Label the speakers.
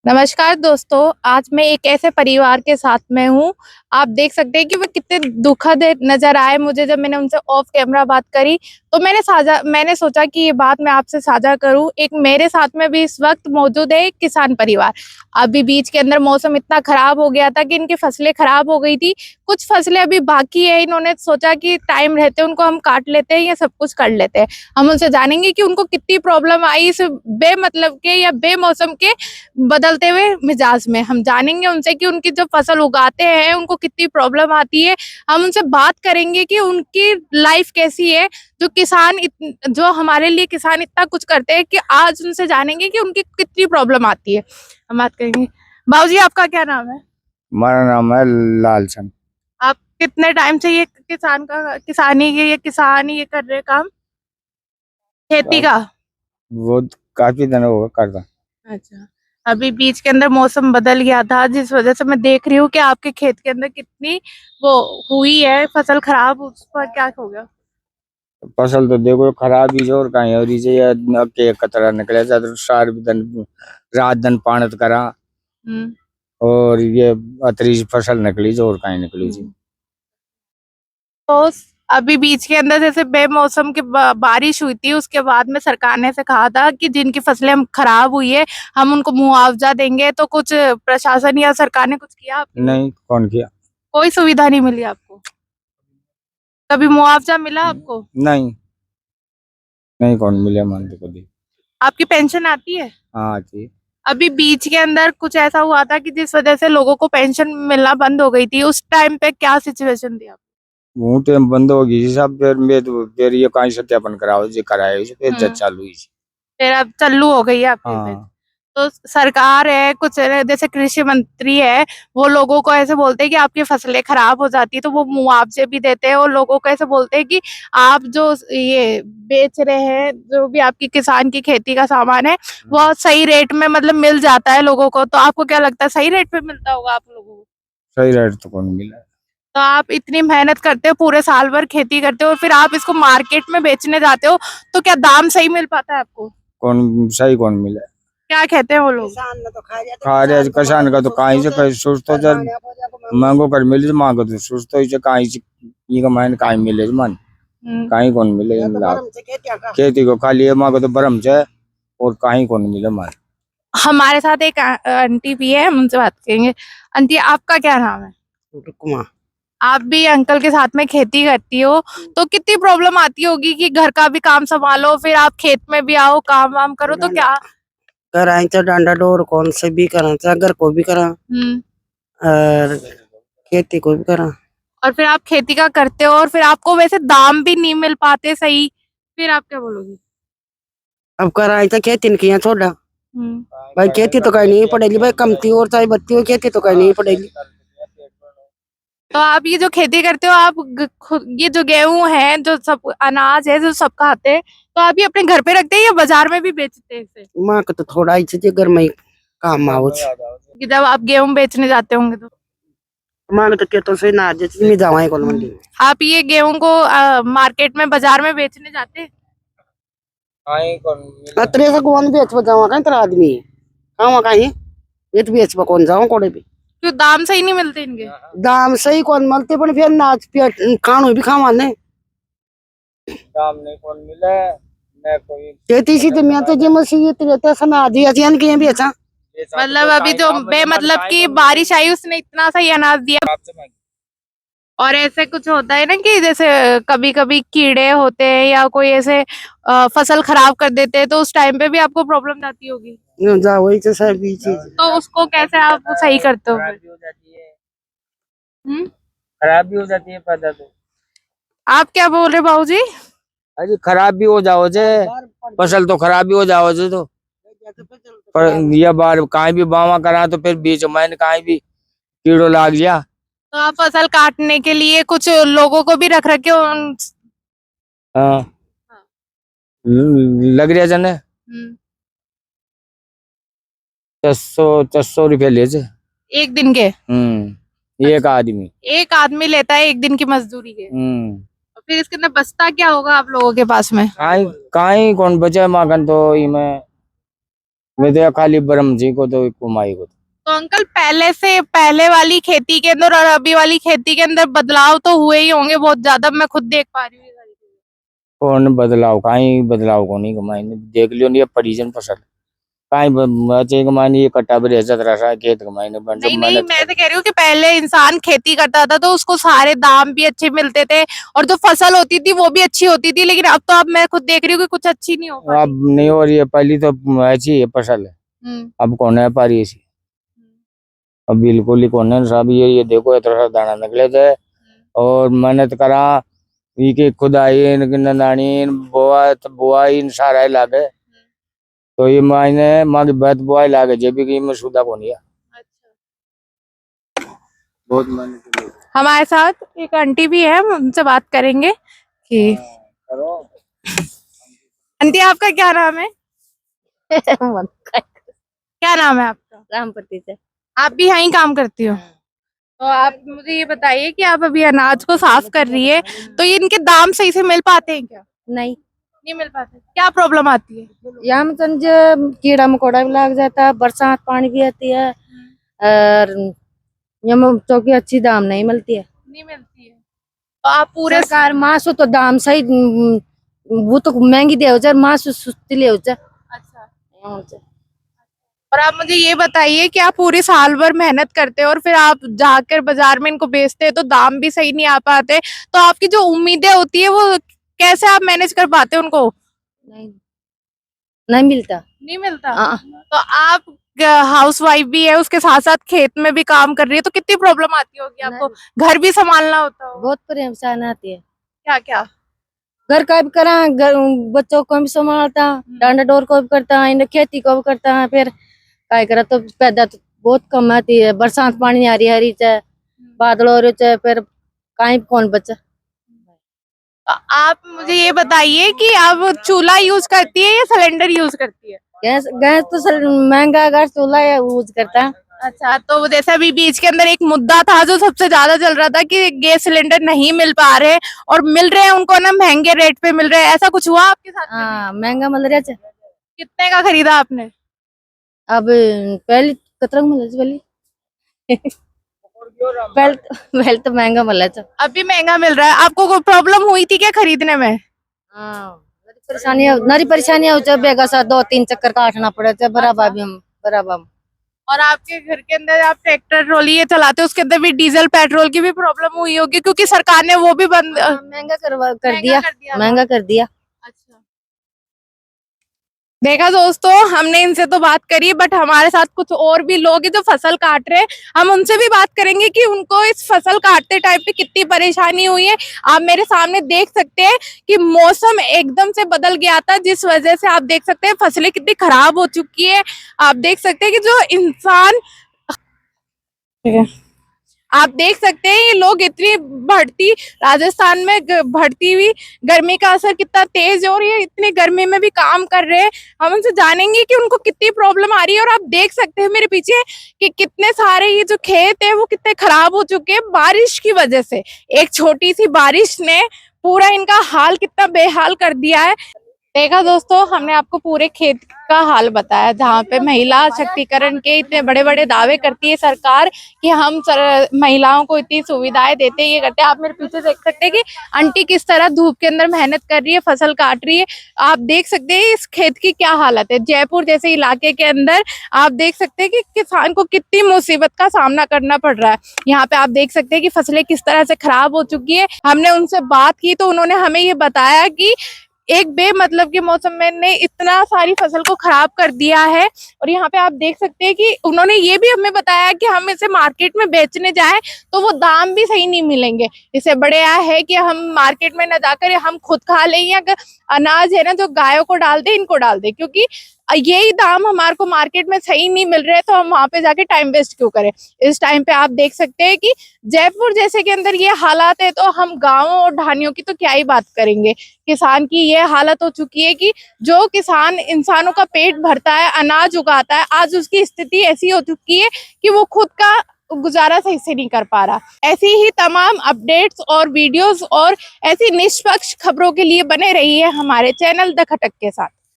Speaker 1: नमस्कार दोस्तों, आज मैं एक ऐसे परिवार के साथ में हूँ। आप देख सकते हैं कि वो कितने दुखद नज़र आए मुझे जब मैंने उनसे ऑफ कैमरा बात करी, तो मैंने सोचा कि ये बात मैं आपसे साझा करूँ। एक मेरे साथ में भी इस वक़्त मौजूद है एक किसान परिवार। अभी बीच के अंदर मौसम इतना ख़राब हो गया था कि इनकी फसलें ख़राब हो गई थी। कुछ फसलें अभी बाकी है, इन्होंने सोचा कि टाइम रहते उनको हम काट लेते हैं या सब कुछ कर लेते हैं। हम उनसे जानेंगे कि उनको कितनी प्रॉब्लम आई इस बेमतलब के या बेमौसम के बदलते हुए मिजाज में। हम जानेंगे उनसे कि उनकी जो फसल उगाते हैं उनको कितनी प्रॉब्लम आती है। हम उनसे बात करेंगे कि उनकी लाइफ कैसी है, जो हमारे लिए किसान इतना कुछ करते हैं कि आज उनसे जानेंगे कि उनकी कितनी प्रॉब्लम आती है। हम बात करेंगे। बाबूजी, आपका क्या नाम है?
Speaker 2: हमारा नाम है लालचंद।
Speaker 1: आप कितने टाइम से ये किसान ही ये कर रहे हैं काम खेती का?
Speaker 2: वो काफी दिन हो गए करता।
Speaker 1: अच्छा। अभी बीच के अंदर मौसम बदल गया था जिस वजह से मैं देख रही हूँ कि आपके खेत के अंदर कितनी वो हुई है फसल खराब, उस पर क्या हो गया?
Speaker 2: फसल तो देखो खराब ही जो और कहीं हो रही है के कतरा निकले तो सार भी दिन रात दिन पानत करा
Speaker 1: हम्म।
Speaker 2: और ये अतरी फसल निकली जो और कहीं निकली जी।
Speaker 1: तो अभी बीच के अंदर जैसे बेमौसम के बारिश हुई थी, उसके बाद में सरकार ने ऐसे कहा था कि जिनकी फसलें हम खराब हुई है हम उनको मुआवजा देंगे। तो कुछ प्रशासन या सरकार ने कुछ किया आपके लिए?
Speaker 2: नहीं, कौन किया?
Speaker 1: कोई सुविधा नहीं मिली आपको? कभी मुआवजा मिला आपको?
Speaker 2: नहीं, नहीं कौन मिले मान तो कभी।
Speaker 1: आपकी पेंशन आती है?
Speaker 2: हाँ जी।
Speaker 1: अभी बीच के अंदर कुछ ऐसा हुआ था कि जिस वजह से लोगों को पेंशन मिलना बंद हो गई थी। उस टाइम पे क्या सिचुएशन थी आप?
Speaker 2: वो टाइम बंद होगी जी सब। फिर ये कहीं सत्यापन कराओ जी कराए जी, फिर जज
Speaker 1: हम्म।
Speaker 2: चालू हुई जी।
Speaker 1: फिर अब चालू हो गई है आपकी पे?
Speaker 2: हाँ।
Speaker 1: तो सरकार है कुछ जैसे कृषि मंत्री है, वो लोगों को ऐसे बोलते हैं कि आपकी फसलें खराब हो जाती है तो वो मुआवजे भी देते हैं, और लोगों को ऐसे बोलते हैं कि आप जो ये बेच रहे हैं, जो भी आपकी किसान की खेती का सामान है, वो सही रेट में मतलब मिल जाता है लोगों को। तो आपको क्या लगता है सही रेट पे मिलता होगा आप लोगों को?
Speaker 2: सही रेट तो कौन मिला।
Speaker 1: तो आप इतनी मेहनत करते हो, पूरे साल भर खेती करते हो, और फिर आप इसको मार्केट में बेचने जाते हो, तो क्या दाम सही मिल पाता है आपको?
Speaker 2: कौन सही कौन मिला।
Speaker 1: क्या कहते हैं वो लोग?
Speaker 2: खा रहे किसान का तो कहीं से कहीं सुस्त हो जब मांगो कर मिले तो मांगो तो सुस्त हो कहीं से ये का मान कहीं मिले मन
Speaker 1: हम्म।
Speaker 2: कहीं कौन मिले लाभ। खेती को खाली है मांगो तो बरम से और कहीं कौन मिले मन।
Speaker 1: हमारे साथ एक आंटी भी है, हम उनसे बात करेंगे। आंटी, आपका क्या नाम है?
Speaker 3: रुकमा।
Speaker 1: आप भी अंकल के साथ में खेती करती हो, तो कितनी प्रॉब्लम आती होगी कि घर का भी काम संभालो, फिर आप खेत में भी आओ, काम वाम करो, तो क्या?
Speaker 3: कराई तो डांडा डोर कौन से भी करा चाहे घर को भी करा और खेती को भी करा।
Speaker 1: और फिर आप खेती का करते हो और फिर आपको वैसे दाम भी नहीं मिल पाते सही, फिर आप क्या बोलोगी?
Speaker 3: अब कराई तो खेती नहीं किया छोड़ा
Speaker 1: हम्म।
Speaker 3: भाई, खेती तो कहीं नहीं पड़ेगी भाई, कमती और चाहे बत्ती हो खेती तो कहीं नहीं पड़ेगी।
Speaker 1: तो आप ये जो खेती करते हो, आप खुद ये जो गेहूं है, जो सब अनाज है, जो सब खाते हैं, तो आप ये अपने घर पे रखते हैं या बाजार में भी बेचते हैं इसे?
Speaker 3: माँ को तो थोड़ा ही चाहिए घर में काम आओ।
Speaker 1: कि जब आप गेहूं बेचने जाते होंगे तो
Speaker 3: माँ को तो क्या तो से ना जैसे में जावा कौन मंडी में।
Speaker 1: आप ये गेहूं को मार्केट में बाजार में बेचने जाते हैं?
Speaker 3: अतरे से कौन बेच जावा कहीं तेरा आदमी खावा कहीं ये तो बेच कौन जाओ कोड़े भी।
Speaker 1: क्यों दाम सही नहीं मिलते इनके?
Speaker 3: दाम सही कौन मिलते पर फिर नाच पेट खानो भी खावा ने
Speaker 2: दाम नहीं कौन मिले न कोई।
Speaker 3: खेती सी तो मैं तो जे मसी तेरे तो समय आधी अचान के बेचा।
Speaker 1: मतलब अभी जो बेमतलब की बारिश आई उसने इतना सही अनाज दिया। और ऐसे कुछ होता है ना कि जैसे कभी कभी कीड़े होते हैं या कोई ऐसे फसल खराब कर देते हैं, तो उस टाइम पे भी आपको प्रॉब्लम जाती होगी।
Speaker 3: जा वही तो सब भी चीज।
Speaker 1: तो उसको कैसे आप सही करते हो फिर?
Speaker 2: खराब भी हो जाती है पता तो।
Speaker 1: आप क्या बोल रहे बाबूजी?
Speaker 2: अरे खराब भी हो जाओ जे फसल तो खराब भी हो जाओ जे तो। पर ये बार कहीं भी बावा करा तो फिर बीच में कहीं भी कीड़ो लाग गया।
Speaker 1: तो आप फसल काटने के लिए कुछ लोगों को भी रख रखे हो
Speaker 2: हाँ। लग रहा जने
Speaker 1: हम्म।
Speaker 2: 600 रुपये ले जे।
Speaker 1: एक दिन के?
Speaker 2: एक आदमी।
Speaker 1: एक आदमी लेता है एक दिन की मजदूरी के? और फिर इसके अंदर बचता क्या होगा आप लोगों के पास में?
Speaker 2: काई काई कौन बचे मागन तो इमे मैं तो खाली ब्रह्म जी को तो कुमाई को।
Speaker 1: तो अंकल पहले वाली खेती के अंदर और अभी वाली खेती के अंदर बदलाव तो हुए ही होंगे बहुत ज्यादा, मैं खुद देख पा रही हूँ ये सारी चीजें।
Speaker 2: कौन बदलाव, कहीं बदलाव को नहीं कमाई देख लियो नहीं परिजन फसल कहीं बचे कमाई ये कट्टा भी रेजत रहा खेत कमाई ने बन जब
Speaker 1: नहीं नहीं,
Speaker 2: मेहनत
Speaker 1: मैं तो कह रही हूँ कि पहले इंसान खेती करता था तो उसको सारे दाम भी अच्छे मिलते थे और जो फसल होती थी वो भी अच्छी होती थी, लेकिन अब तो अब मैं खुद देख रही हूँ कि कुछ अच्छी नहीं हो पा रही।
Speaker 2: अब नहीं हो रही है, पहली तो ऐसी है फसल है, अब कौन है पा रही ऐसी, अब बिल्कुल ही कौन है सब। ये देखो इतना सा दाना निकले थे और मेहनत करा ये खुदाई नंदानी बुआई इन सारा ही लागे, तो ये मायने माँ की बात बुआई लागे जब भी मैं सुधा को नहीं है। बहुत मेहनत की।
Speaker 1: हमारे साथ एक आंटी भी है, हम उनसे बात करेंगे कि आंटी आपका क्या नाम है? क्या नाम है आपका?
Speaker 4: रामपति से।
Speaker 1: आप भी यहीं काम करती हो? तो आप मुझे ये बताइए कि आप अभी अनाज को साफ कर रही है, तो ये इनके दाम सही से मिल पाते हैं क्या?
Speaker 4: नहीं,
Speaker 1: मिल पाते, क्या प्रॉब्लम आती है?
Speaker 4: यहाँ में तो कीड़ा मकोड़ा भी लग जाता है, बरसात पानी भी आती है और यहाँ चौकी अच्छी दाम नहीं मिलती है।
Speaker 1: नहीं मिलती है तो आप पूरे
Speaker 4: सरकार मासु तो दाम सही वो तो महंगी दे हो मासु सुस्ती ले हो
Speaker 1: अच्छा। और आप मुझे ये बताइए कि आप पूरे साल भर मेहनत करते हो और फिर आप जाकर बाजार में इनको बेचते हैं तो दाम भी सही नहीं आ पाते, तो आपकी जो उम्मीदें होती है वो कैसे आप मैनेज कर पाते हैं उनको?
Speaker 4: नहीं मिलता।
Speaker 1: नहीं मिलता। तो आप हाउस वाइफ भी है, उसके साथ साथ खेत में भी काम कर रही है, तो कितनी प्रॉब्लम आती होगी आपको, घर भी संभालना होता हो?
Speaker 4: बहुत परेशानी आती है।
Speaker 1: क्या क्या?
Speaker 4: घर का भी करा, घर बच्चों को भी संभालता, डांडा डोर को भी करता, इन खेती को भी करता, फिर काय करा तो पैदा तो बहुत कम आती है। बरसात पानी आ रही चाहे बादल हो रहे चाहे फिर कहीं कौन बचा।
Speaker 1: तो आप मुझे ये बताइए कि आप चूल्हा यूज करती है या सिलेंडर यूज करती है?
Speaker 4: गैस गैस तो महंगा, गैस चूल्हा यूज करता है।
Speaker 1: अच्छा, तो जैसे अभी बीच के अंदर एक मुद्दा था जो सबसे ज्यादा चल रहा था कि गैस सिलेंडर नहीं मिल पा रहे और मिल रहे हैं उनको ना महंगे रेट पे मिल रहे हैं, ऐसा कुछ हुआ आपके साथ?
Speaker 4: हाँ, महंगा मिल रहा है।
Speaker 1: कितने का खरीदा आपने?
Speaker 4: अब पहले कतरा मिल पहले तो महंगा मिला था।
Speaker 1: अभी महंगा मिल रहा है। आपको कोई प्रॉब्लम हुई थी क्या खरीदने में?
Speaker 4: नारी परेशानी हो चाहे बेगा सा 2-3 चक्कर काटना पड़े थे बराबर।
Speaker 1: और आपके घर के अंदर आप ट्रैक्टर ट्रॉली ये चलाते हो, उसके अंदर भी डीजल पेट्रोल की भी प्रॉब्लम हुई होगी क्योंकि सरकार ने वो भी बंद
Speaker 4: महंगा कर दिया।
Speaker 1: अच्छा, देखा दोस्तों, हमने इनसे तो बात करी बट हमारे साथ कुछ और भी लोग हैं जो फसल काट रहे हैं, हम उनसे भी बात करेंगे कि उनको इस फसल काटते टाइम पे कितनी परेशानी हुई है। आप मेरे सामने देख सकते हैं कि मौसम एकदम से बदल गया था, जिस वजह से आप देख सकते हैं फसलें कितनी खराब हो चुकी है। आप देख सकते हैं कि जो इंसान, आप देख सकते हैं ये लोग इतनी बढ़ती राजस्थान में बढ़ती हुई गर्मी का असर कितना तेज है और ये इतनी गर्मी में भी काम कर रहे हैं। हम उनसे जानेंगे कि उनको कितनी प्रॉब्लम आ रही है। और आप देख सकते हैं मेरे पीछे कि कितने सारे ये जो खेत है वो कितने खराब हो चुके हैं बारिश की वजह से। एक छोटी सी बारिश ने पूरा इनका हाल कितना बेहाल कर दिया है। देखा दोस्तों, हमने आपको पूरे खेत का हाल बताया जहाँ पे महिला शक्तिकरण के इतने बड़े बड़े दावे करती है सरकार कि हम महिलाओं को इतनी सुविधाएं देते हैं, ये करते हैं। आप मेरे पीछे देख सकते हैं कि आंटी किस तरह धूप के अंदर मेहनत कर रही है, फसल काट रही है। आप देख सकते हैं इस खेत की क्या हालत है। जयपुर जैसे इलाके के अंदर आप देख सकते हैं कि किसान को कितनी मुसीबत का सामना करना पड़ रहा है। यहाँ पे आप देख सकते हैं कि फसलें किस तरह से खराब हो चुकी है। हमने उनसे बात की तो उन्होंने हमें ये बताया कि एक बेमतलब के मौसम में ने इतना सारी फसल को खराब कर दिया है। और यहाँ पे आप देख सकते हैं कि उन्होंने ये भी हमें बताया कि हम इसे मार्केट में बेचने जाएं तो वो दाम भी सही नहीं मिलेंगे। इससे बढ़िया है कि हम मार्केट में न जाकर हम खुद खा लें या अनाज है ना जो गायों को डाल दे, इनको डाल दे, क्योंकि यही दाम हमारे को मार्केट में सही नहीं मिल रहे तो हम वहां पे जाके टाइम वेस्ट क्यों करें। इस टाइम पे आप देख सकते हैं कि जयपुर जैसे के अंदर ये हालात है तो हम गांवों और ढानियों की तो क्या ही बात करेंगे। किसान की ये हालत हो चुकी है कि जो किसान इंसानों का पेट भरता है, अनाज उगाता है, आज उसकी स्थिति ऐसी हो चुकी है कि वो खुद का गुजारा सही से नहीं कर पा रहा। ऐसी ही तमाम अपडेट्स और वीडियोस और ऐसी निष्पक्ष खबरों के लिए बने रहिए हमारे चैनल द खटक के साथ।